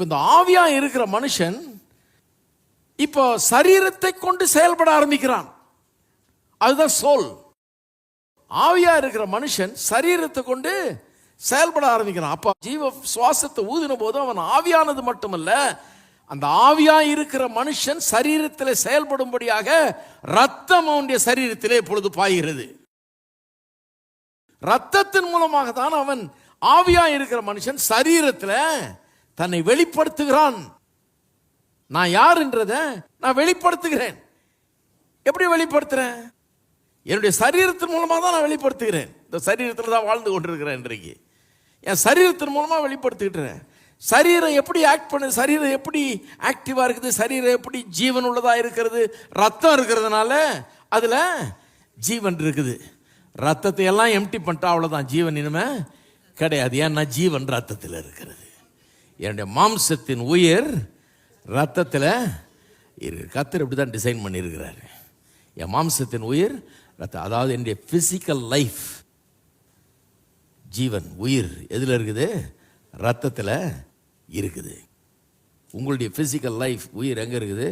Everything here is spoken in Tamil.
இப்போ இந்த ஆவியா இருக்கிற மனுஷன் இப்போ சரீரத்தை கொண்டு செயல்பட ஆரம்பிக்கிறான். அதுதான் சோல். ஆவியா இருக்கிற மனுஷன் சரீரத்தை கொண்டு செயல்பட ஆரம்பிக்கிறான். அப்ப ஜீவ சுவாசத்தை ஊதின போது அவன் ஆவியானது மட்டுமல்ல, அந்த ஆவியா இருக்கிற மனுஷன் சரீரத்தில் செயல்படும்படியாக ரத்தம் அவனுடைய சரீரத்திலே இப்பொழுது பாய்கிறது. ரத்தத்தின் மூலமாக தான் அவன் ஆவியா இருக்கிற மனுஷன் சரீரத்தில் தன்னை வெளிப்படுத்துகிறான். நான் யாருன்றத நான் வெளிப்படுத்துகிறேன். எப்படி வெளிப்படுத்துறேன்? என்னுடைய சரீரத்தின் மூலமாக தான் நான் வெளிப்படுத்துகிறேன். இந்த சரீரத்தில் தான் வாழ்ந்து கொண்டிருக்கிறேன். இன்றைக்கு என் சரீரத்தின் மூலமாக வெளிப்படுத்திக்கிட்டேன். சரீரம் எப்படி ஆக்ட் பண்ணுது, சரீரம் எப்படி ஆக்டிவாக இருக்குது, சரீரம் எப்படி ஜீவன் உள்ளதாக இருக்கிறது, ரத்தம் இருக்கிறதுனால அதில் ஜீவன் இருக்குது. ரத்தத்தை எல்லாம் எம்டி பண்ணிட்டா அவ்வளோதான், ஜீவன் இனிமே கிடையாது. ஏன்னா ஜீவன் ரத்தத்தில் இருக்கிறது. என்னுடைய மாம்சத்தின் உயிர் ரத்தத்தில் இருக்கு. கர்த்தர் இப்படி தான் டிசைன் பண்ணியிருக்கிறாரு. என் மாம்சத்தின் உயிர் ரத்தம், அதாவது என்னுடைய பிசிக்கல் லைஃப், ஜீவன் உயிர் எதில் இருக்குது? ரத்தத்தில் இருக்குது. உங்களுடைய பிசிக்கல் லைஃப் உயிர் எங்கே இருக்குது?